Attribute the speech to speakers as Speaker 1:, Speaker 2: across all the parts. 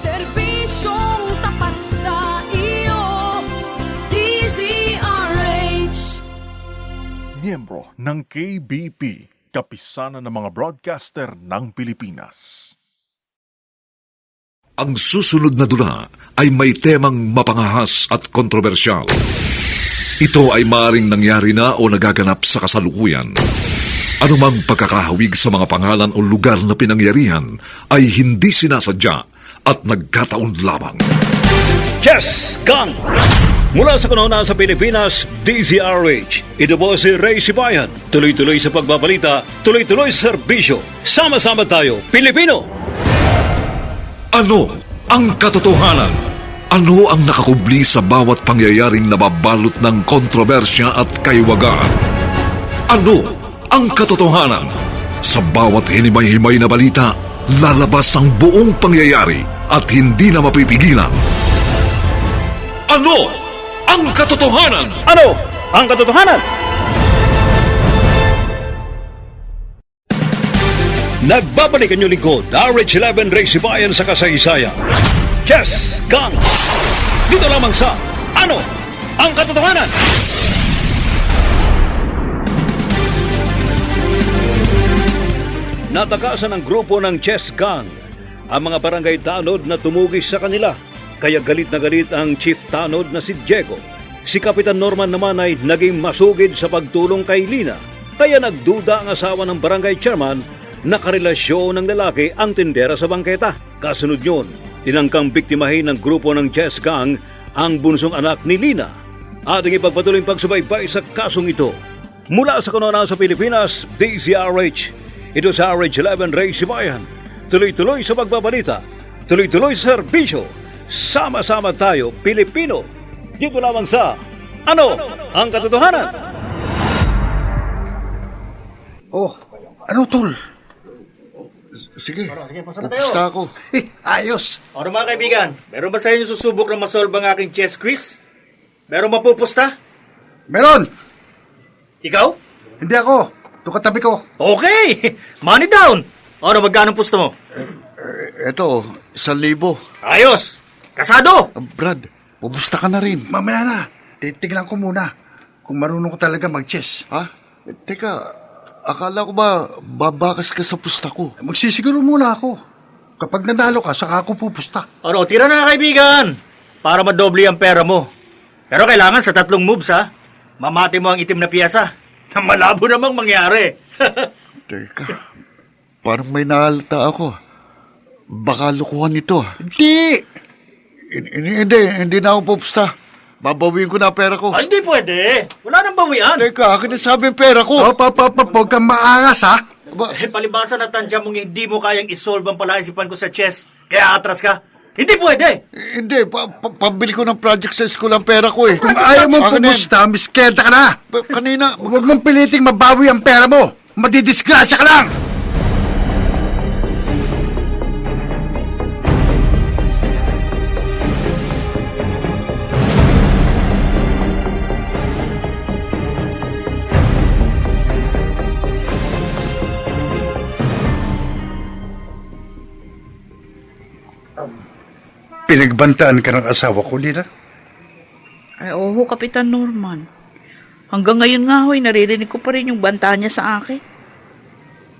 Speaker 1: Serbisyong tapat sa iyo, DZRH.
Speaker 2: Miyembro ng KBP, kapisanan ng mga broadcaster ng Pilipinas.
Speaker 3: Ang susunod na dula ay may temang mapangahas at kontrobersyal. Ito ay maaaring nangyari na o nagaganap sa kasalukuyan. Anumang pagkakahawig sa mga pangalan o lugar na pinangyarihan ay hindi sinasadya at nagkataon lamang.
Speaker 4: Chess Gang! Mula sa kanuna sa Pilipinas, DZRH. Ito po si Ray Sibayan. Tuloy-tuloy sa pagbabalita, tuloy-tuloy sa serbisyo. Sama-sama tayo, Pilipino!
Speaker 3: Ano ang katotohanan? Ano ang nakakubli sa bawat pangyayaring nababalot ng kontrobersya at kaiwagaan? Ano ang katotohanan? Sa bawat hinimay-himay na balita, lalabas ang buong pangyayari at hindi na mapipigilan. Ano ang katotohanan?
Speaker 4: Ano ang katotohanan? Nagbabalik ang inyong lingkod, RH11 Ray Sibayan sa kasaysayan. Chess Gang! Dito lamang sa Ano ang katotohanan? Natakasan ng grupo ng Chess Gang ang mga barangay tanod na tumugis sa kanila. Kaya galit na galit ang chief tanod na si Diego. Si Kapitan Norman naman ay naging masugid sa pagtulong kay Lina. Kaya nagduda ang asawa ng barangay chairman na karelasyon ng lalaki ang tindera sa bangketa. Kasunod yun, tinangkang biktimahin ng grupo ng Chess Gang ang bunsong anak ni Lina. Ating ipagpatuloy ang pagsubaybay sa kasong ito. Mula sa kanuna sa Pilipinas, DZRH. Ito sa RH11 Ray Sibayan. Tuloy-tuloy sa pagbabalita, tuloy-tuloy sa serbisyo. Sama-sama tayo, Pilipino. Dito lamang sa Ano ang katotohanan?
Speaker 5: Oh, ano tol?
Speaker 6: Sige, pupusta ako.
Speaker 5: Ayos.
Speaker 7: O mga kaibigan, meron ba sa inyo susubok na masolve ang aking chess quiz? Meron mapupusta?
Speaker 5: Meron!
Speaker 7: Ikaw?
Speaker 5: Hindi ako. Ito katabi ko.
Speaker 7: Okay! Money down! O magkano pusto mo?
Speaker 6: Eto, 1,000.
Speaker 7: Ayos! Kasado!
Speaker 6: Brad, pupusta ka na rin.
Speaker 5: Mamaya na. Titignan ko muna kung marunong ko talaga mag-chess.
Speaker 6: Ha? Teka, akala ko ba babakas ka sa pusta ko?
Speaker 5: Magsisiguro muna ako. Kapag nanalo ka, saka ako pupusta.
Speaker 7: O tira na kaibigan! Para madoble ang pera mo. Pero kailangan sa 3 moves ha. Mamati mo ang itim na piyesa. Na malabo namang mangyari.
Speaker 6: Teka, parang may naalata ako. Baka lukuhan ito.
Speaker 5: Hindi!
Speaker 6: Hindi na ako pupusta. Babawiin ko na ang pera ko.
Speaker 7: Ay, hindi pwede. Wala nang bawian.
Speaker 6: Teka, akin na sabi ang pera ko.
Speaker 5: Huwag kang maangas, ha?
Speaker 7: Palibasa na tansya mong hindi mo kayang isolve ang palaisipan ko sa chess. Kaya atras ka. Hindi pwede.
Speaker 6: Hindi, pambili ko ng project sa school ang pera ko eh.
Speaker 5: Kung ayaw mong pumusta, miskerda ka na.
Speaker 6: Kanina...
Speaker 5: Huwag mong piliting mabawi ang pera mo. Madidisgrasya ka lang. Pinagbantaan ka ng asawa ko, Lina?
Speaker 8: Ay, oho, Kapitan Norman. Hanggang ngayon nga, hoy, naririnig ko pa rin yung banta niya sa akin.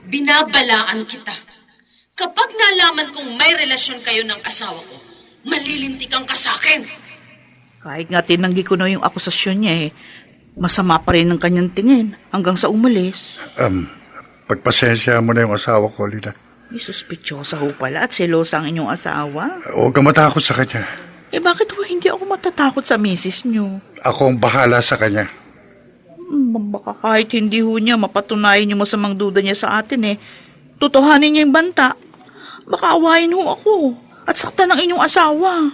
Speaker 9: Binabalaan kita. Kapag nalaman kong may relasyon kayo ng asawa ko, malilintikan ka sa akin.
Speaker 8: Kahit nga tinanggi ko na yung akusasyon niya masama pa rin ang kanyang tingin hanggang sa umalis.
Speaker 5: Pagpasensya mo na yung asawa ko, Lina.
Speaker 8: May suspitsyosa ho pala at selosa ang inyong asawa.
Speaker 5: Huwag kang matakot sa kanya.
Speaker 8: Bakit ho hindi ako matatakot sa misis niyo?
Speaker 5: Ako ang bahala sa kanya.
Speaker 8: Baka kahit hindi ho niya mapatunayan yung masamang duda niya sa atin tutuhanin niya yung banta. Baka awayin ho ako at saktan ng inyong asawa.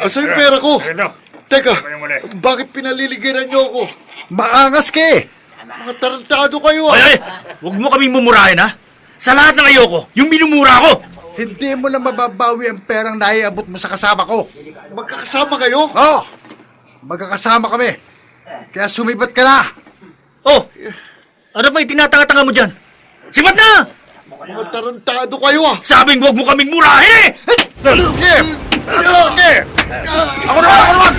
Speaker 6: Asa yung pera ko? Teka, bakit pinaliligiran niyo ako?
Speaker 5: Maangas ka eh!
Speaker 6: Mga tarantado kayo
Speaker 7: Ay! Huwag mo kaming mumurahin ha! Sa lahat ng ayoko, yung minumura ko.
Speaker 5: Hindi mo na mababawi ang perang naiabot mo sa kasama ko.
Speaker 6: Magkakasama kayo?
Speaker 5: Oo! Magkakasama kami. Kaya sumibat ka na!
Speaker 7: Oh, ano pa yung tinatanga-tanga mo dyan? Sibat na!
Speaker 6: Mga tarantado kayo ah!
Speaker 7: Sabing huwag mo kaming murahin eh!
Speaker 5: Ako naman!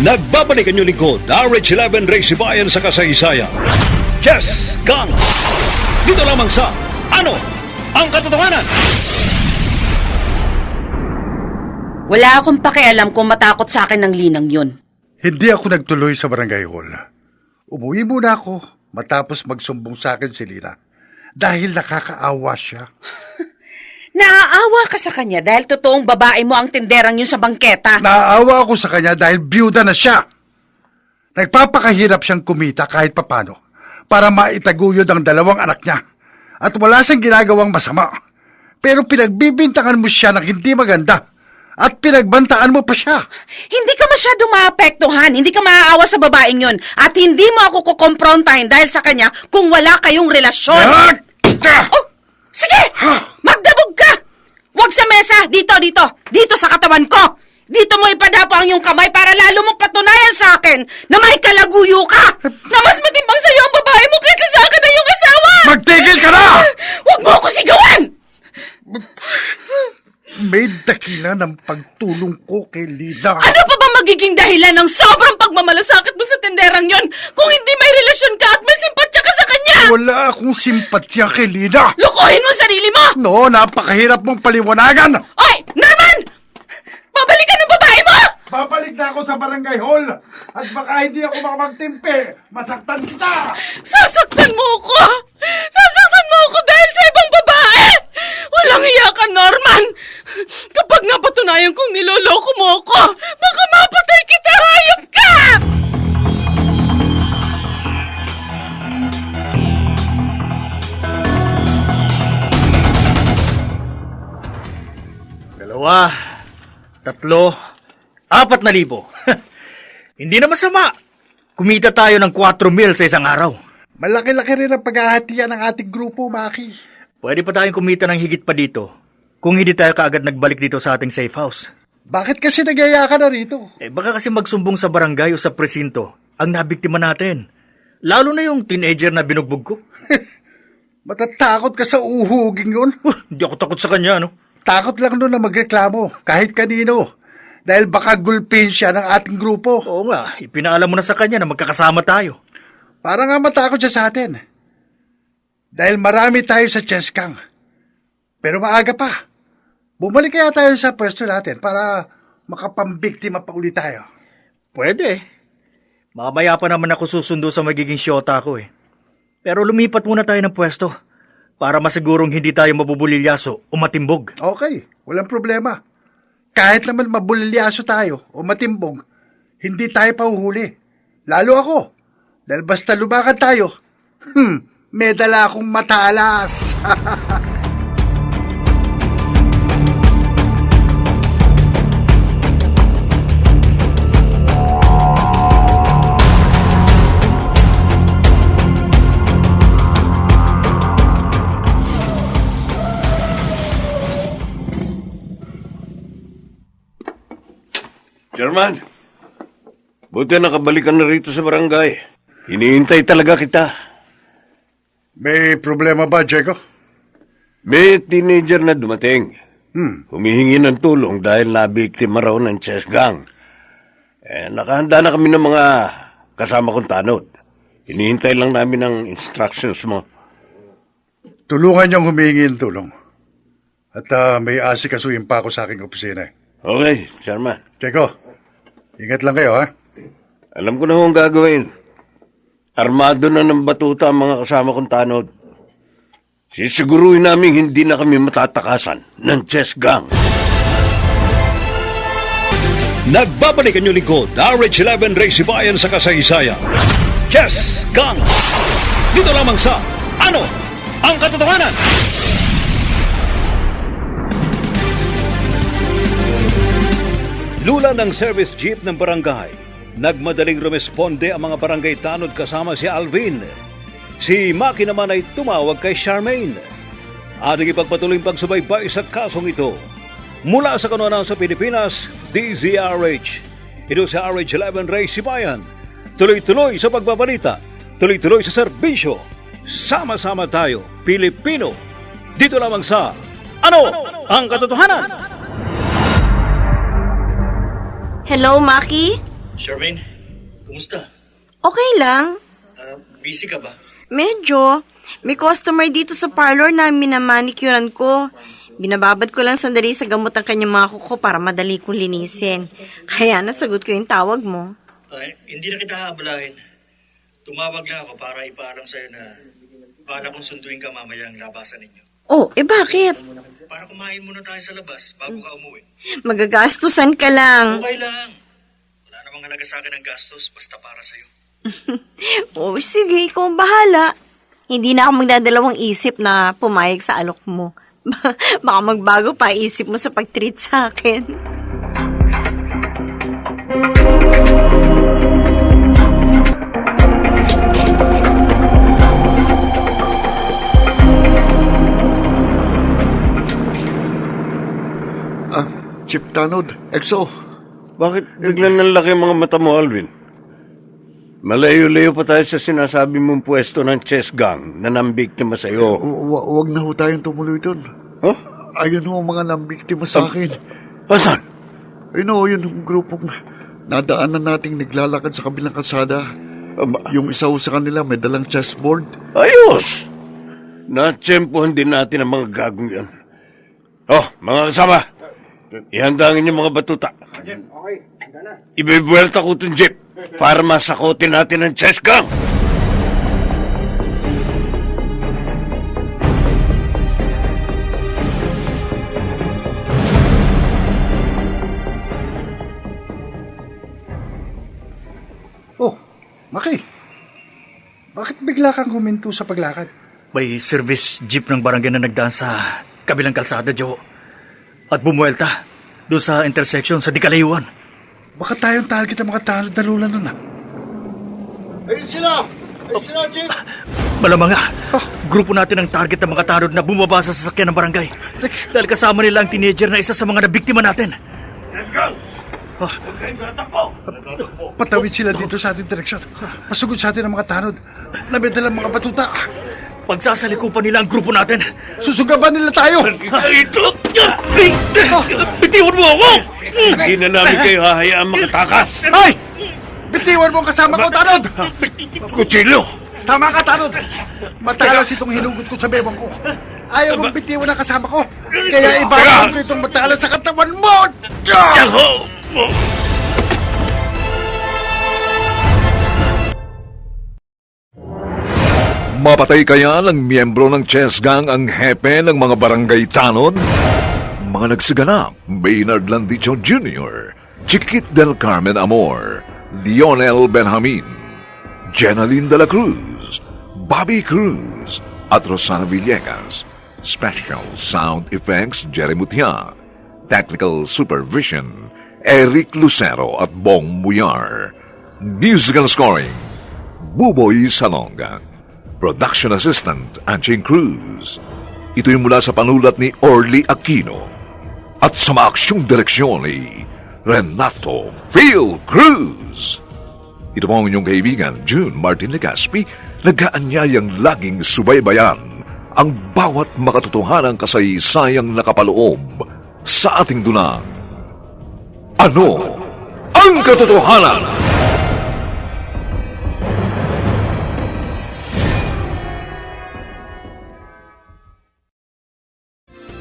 Speaker 4: Nagbabalik ang inyong lingkod, RH11 Ray Sibayan sa kasaysayan. Chess Gang! Dito lamang sa Ano ang Katotohanan?
Speaker 9: Wala akong pakialam kung matakot sa akin ng linang yun.
Speaker 5: Hindi ako nagtuloy sa barangay hall. Umuwi muna ako matapos magsumbong sa akin si Lina. Dahil nakakaawa siya.
Speaker 9: Naaawa ka sa kanya dahil totoong babae mo ang tinderang yun sa bangketa.
Speaker 5: Naaawa ako sa kanya dahil biyuda na siya. Nagpapakahirap siyang kumita kahit papano para maitaguyod ang 2 anak niya. At wala siyang ginagawang masama. Pero pinagbibintangan mo siya ng hindi maganda. At pinagbantaan mo pa siya.
Speaker 9: Hindi ka masyadong maapektuhan, hindi ka maaawa sa babaeng yun. At hindi mo ako kukomprontahin dahil sa kanya kung wala kayong relasyon. Oh, sige! Magdabog ka! Huwag sa mesa! Dito! Dito sa katawan ko! Dito mo ipadapo ang iyong kamay para lalo mong patunayan sa akin na may kalaguyo ka! Na mas matimbang sa'yo ang babae mo kaysa sa akin na iyong asawa!
Speaker 5: Magtigil ka na!
Speaker 9: Huwag mo ako sigawan!
Speaker 5: May dakila ng pagtulong ko kay Lina.
Speaker 9: Ano pa ba magiging dahilan ng sobrang pagmamalasakit mo sa tinderang yon kung hindi may relasyon ka at may simpatya ka sa kanya?
Speaker 5: Wala akong simpatya kay Lina.
Speaker 9: Lukuhin mo sarili mo!
Speaker 5: No, napakahirap mong paliwanagan.
Speaker 9: Oy! Norman! Babalik ka ng babae mo!
Speaker 5: Babalik na ako sa barangay hall. At baka hindi ako makapagtimpe. Masaktan kita.
Speaker 9: Sasaktan mo ako! Sasaktan mo ako dahil sa ibang babae! Walang iya ka, Norman! Kapag napatunayan kong niloloko mo ako, baka mapatay kita, hayop ka!
Speaker 7: Dalawa, 3, 4,000. Hindi na masama. Kumita tayo ng 4,000 sa isang araw.
Speaker 5: Malaki-laki rin ang paghahatian ng ating grupo, Maki.
Speaker 7: Pwede pa tayong kumita ng higit pa dito kung hindi tayo kaagad nagbalik dito sa ating safe house.
Speaker 5: Bakit kasi nagyaya ka na rito?
Speaker 7: Baka kasi magsumbong sa barangay o sa presinto ang nabiktima natin. Lalo na yung teenager na binugbog ko.
Speaker 5: Matatakot ka sa uhuging yun?
Speaker 7: Hindi ako takot sa kanya, no?
Speaker 5: Takot lang nun na magreklamo, kahit kanino. Dahil baka gulpin siya ng ating grupo.
Speaker 7: Oo nga, ipinaalam mo na sa kanya na magkakasama tayo.
Speaker 5: Para nga matakot siya sa atin. Dahil marami tayo sa chess gang. Pero maaga pa. Bumalik kaya tayo sa pwesto natin para makapambiktima pa ulit tayo.
Speaker 7: Pwede. Mamaya pa naman ako susundo sa magiging syota ko eh. Pero lumipat muna tayo ng pwesto para masigurong hindi tayo mabubulilyaso o matimbog.
Speaker 5: Okay, walang problema. Kahit naman mabulilyaso tayo o matimbog, hindi tayo pahuhuli. Lalo ako. Dahil basta lumakad tayo, may dala akong matalas.
Speaker 10: Chairman, buti nakabalik ka na rito sa barangay. Hinihintay talaga kita.
Speaker 5: May problema ba, Diego?
Speaker 10: May teenager na dumating. Humihingi ng tulong dahil nabiktima raw ng chess gang. Nakahanda na kami ng mga kasama kong tanod. Hinihintay lang namin ang instructions mo.
Speaker 5: Tulungan niyang humingi ng tulong. At may asikasuhin pa ako sa aking opisina.
Speaker 10: Okay, Chairman.
Speaker 5: Diego, ingat lang kayo, ha?
Speaker 10: Alam ko na kung gagawin. Armado na ng batuta ang mga kasama kong tanod. Sisiguruhin namin hindi na kami matatakasan ng chess gang.
Speaker 4: Nagbabalik ang inyong lingkod, RH11 Ray Sibayan sa kasaysayan. Chess Gang! Dito lamang sa Ano ang Katotohanan? Lula ng service jeep ng barangay Nagmadaling rumesponde ang mga barangay tanod kasama si Alvin. Si Maki naman ay tumawag kay Charmaine. Ating ipagpatuloy ang pagsubaybay sa kasong ito. Mula sa kanunan sa Pilipinas, DZRH. Ito sa RH11 Ray Sibayan. Tuloy-tuloy sa pagbabalita. Tuloy-tuloy sa serbisyo. Sama-sama tayo, Pilipino. Dito lamang sa Ano ang Katotohanan?
Speaker 11: Hello, Maki?
Speaker 7: Charmaine, kumusta?
Speaker 11: Okay lang.
Speaker 7: Busy ka ba?
Speaker 11: Medyo. May customer dito sa parlor na minamanicurean ko. Binababad ko lang sandali sa gamot ang kanyang mga kuko para madali kong linisin. Kaya nasagot ko yung tawag mo.
Speaker 7: Hindi na kita haabalahin. Tumawag lang ako para ipaalam sa'yo na bala kong sunduin ka mamaya ang labasan ninyo.
Speaker 11: Oh, bakit?
Speaker 7: Para kumain muna tayo sa labas bago ka umuwi.
Speaker 11: Magagastusan ka lang.
Speaker 7: Okay lang. Wala namang halaga sa akin ang gastos basta para sa'yo.
Speaker 11: Oh, sige, ikaw ang bahala. Hindi na ako magdadalawang isip na pumayag sa alok mo. Baka magbago pa isip mo sa pag-treat sa akin.
Speaker 6: Chief Tanod, EXO.
Speaker 10: Bakit biglang nanlaki ang mga mata mo, Alvin? Malayo-layo pa tayo sa sinasabi mong pwesto ng chess gang na nambiktima sa'yo.
Speaker 6: Huwag na ho tayong tumuloy doon.
Speaker 10: Huh?
Speaker 6: Ayun ho ang mga nambiktima sa akin.
Speaker 10: Asan?
Speaker 6: Ayun ho, yun ang grupong nadaanan nating naglalakad sa kabilang kasada. Yung isa ho sa kanila may dalang chessboard.
Speaker 10: Ayos! Natsempohan din natin ang mga gagong yan. Oh, mga kasama, ihanda ang inyong mga batuta. Ibibuelta ko itong jeep para masakotin natin ang chess gang.
Speaker 5: Oh, Maki. Bakit bigla kang huminto sa paglakad?
Speaker 7: May service jeep ng barangay na nagdaan sa kabilang kalsada, Joe. At bumuelta doon sa intersection sa Dikalayuan.
Speaker 5: Baka tayong target ang mga tanod na lula nun, ah.
Speaker 6: Ayun sila! Ayun sila, Chief!
Speaker 7: Malamang nga, grupo natin ang target ng mga tanod na bumaba sa sasakyan ng barangay. Dahil kasama nila ang teenager na isa sa mga nabiktima natin.
Speaker 5: Patawid sila dito sa ating direksyon. Masugod sa atin ang mga tanod. Nabedala ang mga batuta.
Speaker 7: Pagsasalikupan nila ang grupo natin.
Speaker 5: Susugaban nila tayo!
Speaker 10: Ito!
Speaker 7: Bitiwan mo ako!
Speaker 10: Hindi na namin kayo hahayaan makatakas.
Speaker 5: Ay! Bitiwan mo ang kasama ko, tanod!
Speaker 10: Kutsilyo!
Speaker 5: Tama ka, tanod! Matalas itong hinugot ko sa bewang ko. Ayaw mong bitiwan ang kasama ko. Kaya ibabaw ko itong matalas sa katawan mo!
Speaker 10: Yaho!
Speaker 3: Mapatay kaya ng miyembro ng chess gang ang hepe ng mga barangay tanod? Mga nagsiganap, Maynard Landicho Jr., Chiquit del Carmen Amor, Lionel Benjamin, Jenaline de la Cruz, Bobby Cruz, at Rosana Villegas. Special Sound Effects, Jerry Mutia. Technical Supervision, Eric Lucero at Bong Muyar. Musical Scoring, Buboy Salonga. Production Assistant, Anching Cruz. Ito'y mula sa panulat ni Orly Aquino at sa maaksyong direksyon ni Renato Phil Cruz. Ito po ang inyong kaibigan, June Martin Legaspi, nag-aanyayang laging subaybayan ang bawat makatotohanang kasaysayang nakapaloob sa ating dunang. Ano ang katotohanan?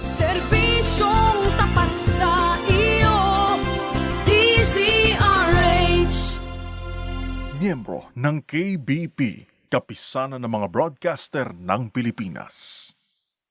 Speaker 1: Serbisyong tapat sa iyo, DZRH.
Speaker 2: Miyembro ng KBP, Kapisanan ng mga Broadcaster ng Pilipinas.